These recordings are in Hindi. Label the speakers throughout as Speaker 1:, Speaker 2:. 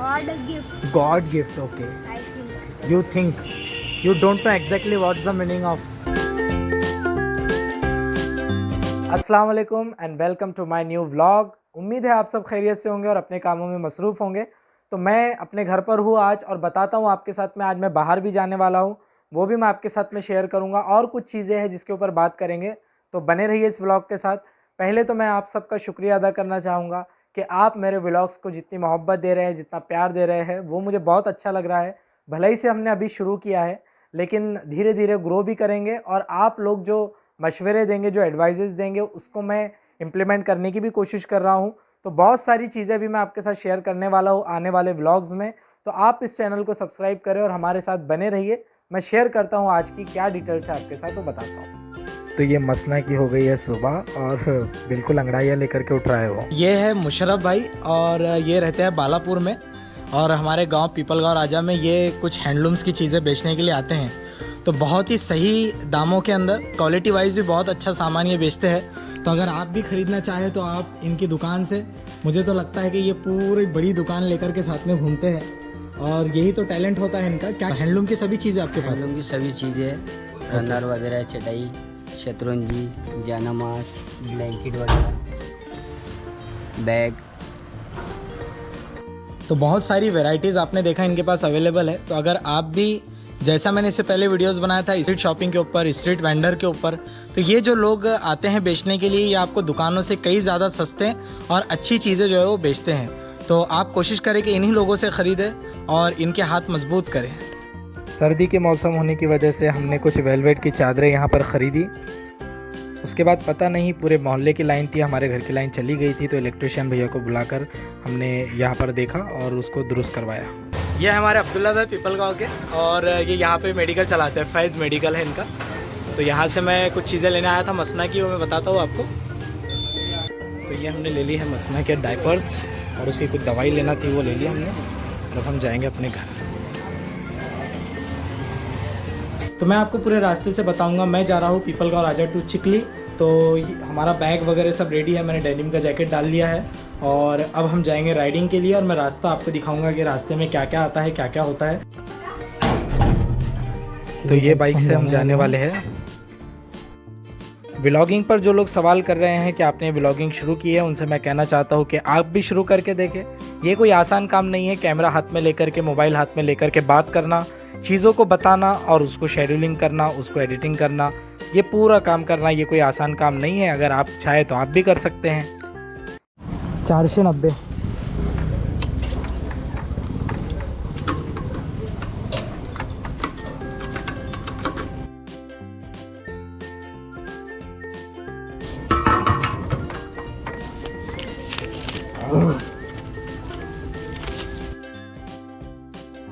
Speaker 1: God gift,
Speaker 2: God gift, okay.
Speaker 1: I think.
Speaker 2: You think. You don't know exactly what's the meaning of. अस्सलाम वालेकुम and welcome to my new vlog. उम्मीद है आप सब खैरियत से होंगे और अपने कामों में मसरूफ़ होंगे। तो मैं अपने घर पर हूँ आज और बताता हूँ आपके साथ में। आज मैं बाहर भी जाने वाला हूँ, वो भी मैं आपके साथ में शेयर करूँगा और कुछ चीज़ें हैं जिसके ऊपर बात करेंगे। तो बने रहिए इस व्लॉग के साथ। पहले तो मैं आप सबका शुक्रिया अदा करना चाहूँगा कि आप मेरे व्लॉग्स को जितनी मोहब्बत दे रहे हैं, जितना प्यार दे रहे हैं, वो मुझे बहुत अच्छा लग रहा है। भले ही से हमने अभी शुरू किया है, लेकिन धीरे धीरे ग्रो भी करेंगे और आप लोग जो मशवरे देंगे, जो एडवाइजेस देंगे, उसको मैं इम्प्लीमेंट करने की भी कोशिश कर रहा हूँ। तो बहुत सारी चीज़ें भी मैं आपके साथ शेयर करने वाला हूँ आने वाले व्लॉग्स में। तो आप इस चैनल को सब्सक्राइब करें और हमारे साथ बने रहिए। मैं शेयर करता हूँ आज की क्या डिटेल्स है आपके साथ, तो बताता हूँ। तो ये मसना की हो गई है सुबह और बिल्कुल अंगड़ाइयाँ लेकर के उठ रहा है वो। ये है मुशर्रफ भाई और ये रहते हैं बालापुर में, और हमारे गांव पीपलगांव राजा में ये कुछ हैंडलूम्स की चीज़ें बेचने के लिए आते हैं। तो बहुत ही सही दामों के अंदर, क्वालिटी वाइज भी बहुत अच्छा सामान ये बेचते हैं। तो अगर आप भी ख़रीदना चाहें तो आप इनकी दुकान से, मुझे तो लगता है कि ये पूरी बड़ी दुकान लेकर के साथ में घूमते हैं और यही तो टैलेंट होता है इनका। क्या हैंडलूम की सभी चीज़ें आपके पास?
Speaker 3: हैंडलूम की सभी चीज़ें, रनर वगैरह, चटाई, शतरंजी, जानमाज, ब्लैंकेट वगैरह, बैग।
Speaker 2: तो बहुत सारी वैरायटीज़ आपने देखा इनके पास अवेलेबल है। तो अगर आप भी, जैसा मैंने इससे पहले वीडियोस बनाया था स्ट्रीट शॉपिंग के ऊपर, स्ट्रीट वेंडर के ऊपर, तो ये जो लोग आते हैं बेचने के लिए, ये आपको दुकानों से कई ज़्यादा सस्ते और अच्छी चीज़ें जो है वो बेचते हैं। तो आप कोशिश करें कि इन्हीं लोगों से ख़रीदें और इनके हाथ मजबूत करें। सर्दी के मौसम होने की वजह से हमने कुछ वेलवेट की चादरें यहाँ पर ख़रीदी। उसके बाद पता नहीं, पूरे मोहल्ले की लाइन थी, हमारे घर की लाइन चली गई थी, तो इलेक्ट्रिशियन भैया को बुलाकर हमने यहाँ पर देखा और उसको दुरुस्त करवाया। ये हमारे अब्दुल्ला भाई पीपलगांव के, और ये यहाँ पे मेडिकल चलाते हैं, फैज़ मेडिकल है इनका। तो यहाँ से मैं कुछ चीज़ें लेने आया था मसना की, वो मैं बताता हूँ आपको। तो ये हमने ले ली है मसना के डायपर्स, और उसकी कुछ दवाई लेना थी वो ले ली हमने, और अब हम जाएंगे अपने घर। तो मैं आपको पूरे रास्ते से बताऊंगा। मैं जा रहा हूँ पीपलगांव राजा टू चिकली। तो हमारा बैग वगैरह सब रेडी है, मैंने डेनिम का जैकेट डाल लिया है और अब हम जाएंगे राइडिंग के लिए। और मैं रास्ता आपको दिखाऊंगा कि रास्ते में क्या क्या आता है, क्या क्या होता है। तो ये बाइक से हम जाने वाले हैं। व्लॉगिंग पर जो लोग सवाल कर रहे हैं कि आपने व्लॉगिंग शुरू की है, उनसे मैं कहना चाहता हूँ कि आप भी शुरू करके देखें। ये कोई आसान काम नहीं है। कैमरा हाथ में लेकर के, मोबाइल हाथ में लेकर के बात करना, चीज़ों को बताना और उसको शेड्यूलिंग करना, उसको एडिटिंग करना, ये पूरा काम करना, ये कोई आसान काम नहीं है। अगर आप चाहे तो आप भी कर सकते हैं। 490।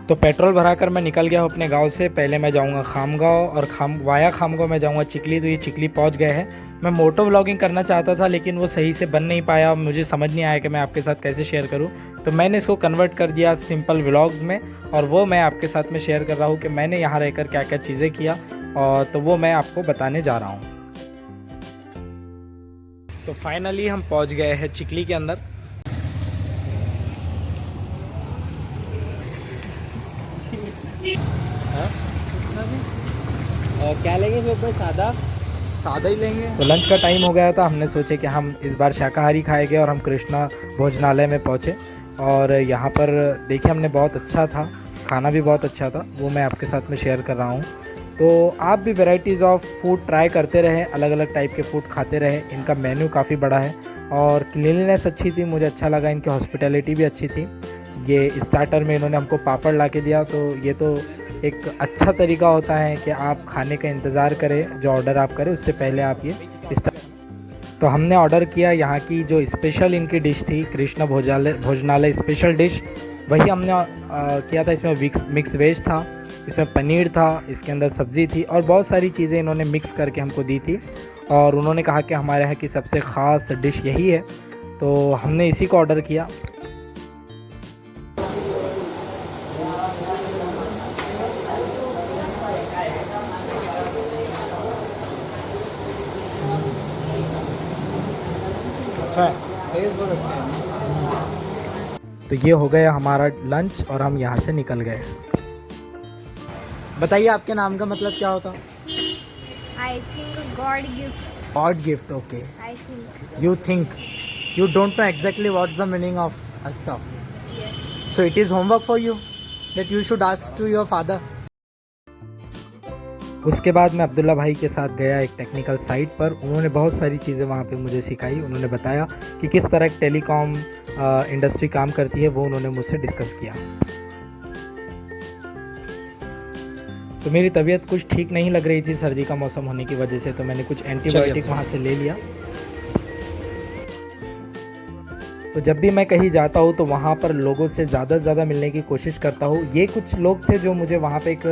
Speaker 2: तो पेट्रोल भराकर मैं निकल गया हूँ अपने गांव से। पहले मैं जाऊँगा खामगांव और वाया खामगांव मैं जाऊँगा चिकली। तो ये चिकली पहुँच गए हैं। मैं मोटो व्लॉगिंग करना चाहता था लेकिन वो सही से बन नहीं पाया, मुझे समझ नहीं आया कि मैं आपके साथ कैसे शेयर करूँ। तो मैंने इसको कन्वर्ट कर दिया सिंपल व्लॉग्स में, और वो मैं आपके साथ में शेयर कर रहा हूँ कि मैंने यहाँ रहकर क्या क्या चीज़ें किया, और तो वो मैं आपको बताने जा रहा हूँ। तो फाइनली हम पहुँच गए हैं चिकली के अंदर।
Speaker 3: और क्या लेंगे फिर? कोई
Speaker 2: सादा ही लेंगे। तो लंच का टाइम हो गया था, हमने सोचे कि हम इस बार शाकाहारी खाएंगे और हम कृष्णा भोजनालय में पहुँचे। और यहाँ पर देखिए हमने बहुत अच्छा था, खाना भी बहुत अच्छा था, वो मैं आपके साथ में शेयर कर रहा हूँ। तो आप भी वैराइटीज़ ऑफ फूड ट्राई करते रहें, अलग अलग टाइप के फूड खाते रहें। इनका मेन्यू काफ़ी बड़ा है और क्लीनलीनेस अच्छी थी, मुझे अच्छा लगा। इनकी हॉस्पिटैलिटी भी अच्छी थी। ये स्टार्टर में इन्होंने हमको पापड़ ला के दिया, तो ये तो एक अच्छा तरीका होता है कि आप खाने का इंतज़ार करें, जो ऑर्डर आप करें उससे पहले आप ये तो हमने ऑर्डर किया यहाँ की जो स्पेशल इनकी डिश थी, कृष्णा भोजनालय स्पेशल डिश, वही हमने किया था। इसमें मिक्स वेज था, इसमें पनीर था, इसके अंदर सब्ज़ी थी और बहुत सारी चीज़ें इन्होंने मिक्स करके हमको दी थी। और उन्होंने कहा कि हमारे यहाँ की सबसे ख़ास डिश यही है, तो हमने इसी को ऑर्डर किया। अच्छा है, टेस्ट बहुत अच्छा है। तो ये हो गया हमारा लंच और हम यहाँ से निकल गए। बताइए आपके नाम का मतलब क्या होता?
Speaker 1: I think God gift.
Speaker 2: God gift, okay.
Speaker 1: I think.
Speaker 2: You think, you don't know exactly what's the meaning of asta.
Speaker 1: Yes.
Speaker 2: So it is homework for you that you should ask to your father. उसके बाद मैं अब्दुल्ला भाई के साथ गया एक टेक्निकल साइट पर। उन्होंने बहुत सारी चीज़ें वहाँ पे मुझे सिखाई। उन्होंने बताया कि किस तरह टेलीकॉम इंडस्ट्री काम करती है, वो उन्होंने मुझसे डिस्कस किया। तो मेरी तबीयत कुछ ठीक नहीं लग रही थी सर्दी का मौसम होने की वजह से, तो मैंने कुछ एंटीबायोटिक वहाँ से ले लिया। तो जब भी मैं कहीं जाता हूँ तो वहाँ पर लोगों से ज़्यादा मिलने की कोशिश करता हूँ। ये कुछ लोग थे जो मुझे वहाँ पे एक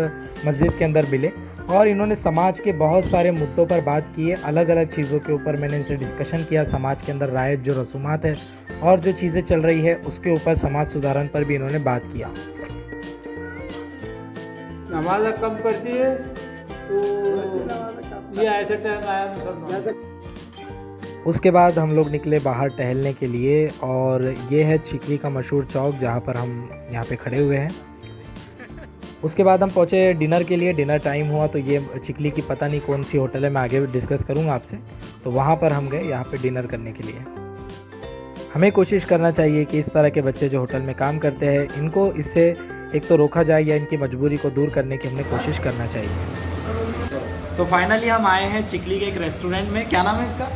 Speaker 2: मस्जिद के अंदर मिले और इन्होंने समाज के बहुत सारे मुद्दों पर बात की है। अलग अलग चीज़ों के ऊपर मैंने इनसे डिस्कशन किया। समाज के अंदर रायत जो रसूमात है और जो चीज़ें चल रही है उसके ऊपर समाज सुधारण पर भी इन्होंने बात किया।
Speaker 4: नमाज कम करती है तो ये ऐसा टाइम आया सब।
Speaker 2: उसके बाद हम लोग निकले बाहर टहलने के लिए और ये है चिकली का मशहूर चौक जहाँ पर हम यहाँ पे खड़े हुए हैं। उसके बाद हम पहुँचे डिनर के लिए। डिनर टाइम हुआ तो ये चिकली की पता नहीं कौन सी होटल है, मैं आगे डिस्कस करूँगा आपसे। तो वहाँ पर हम गए यहाँ पे डिनर करने के लिए। हमें कोशिश करना चाहिए कि इस तरह के बच्चे जो होटल में काम करते हैं इनको इससे एक तो रोका जाए या इनकी मजबूरी को दूर करने की हमने कोशिश करना चाहिए। तो फाइनली हम आए हैं चिकली के एक रेस्टोरेंट में। क्या नाम है इसका?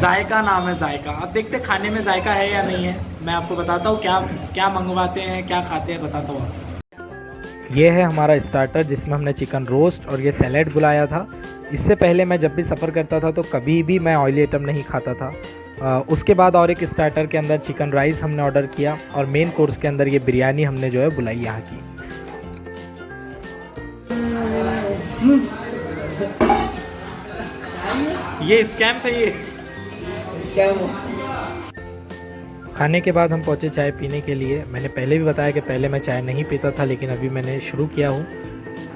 Speaker 2: जायका नाम है, जायका। अब देखते खाने में जायका है या नहीं है। मैं आपको बताता हूँ क्या क्या मंगवाते हैं, क्या खाते हैं, बताता हूँ। ये है हमारा स्टार्टर जिसमें हमने चिकन रोस्ट और ये सैलेड बुलाया था। इससे पहले मैं जब भी सफ़र करता था तो कभी भी मैं ऑयली आइटम नहीं खाता था। उसके बाद और एक स्टार्टर के अंदर चिकन राइस हमने ऑर्डर किया और मेन कोर्स के अंदर ये बिरयानी हमने जो है बुलाई यहाँ की। ये स्कैम है ये। खाने के बाद हम पहुँचे चाय पीने के लिए। मैंने पहले भी बताया कि पहले मैं चाय नहीं पीता था, लेकिन अभी मैंने शुरू किया हूँ,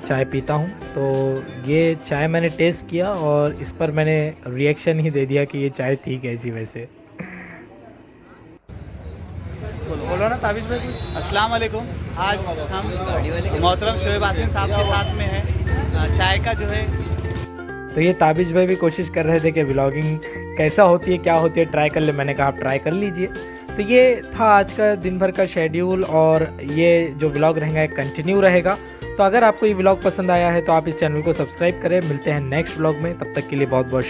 Speaker 2: चाय पीता हूँ। तो ये चाय मैंने टेस्ट किया और इस पर मैंने रिएक्शन ही दे दिया कि ये चाय थी कैसी। वैसे
Speaker 5: बोलो ना ताबिश भाई कुछ। अस्सलाम वालेकुम। आज हम मोहतरम शोएब आसिम साहब के साथ में है चाय का जो है।
Speaker 2: तो ये ताबिश भाई भी कोशिश कर रहे थे कि व्लॉगिंग कैसा होती है, क्या होती है, ट्राई कर ले। मैंने कहा आप ट्राई कर लीजिए। तो ये था आज का दिन भर का शेड्यूल और ये जो व्लॉग रहेगा कंटिन्यू रहेगा। तो अगर आपको ये व्लॉग पसंद आया है तो आप इस चैनल को सब्सक्राइब करें। मिलते हैं नेक्स्ट व्लॉग में, तब तक के लिए बहुत बहुत शुक्रिया।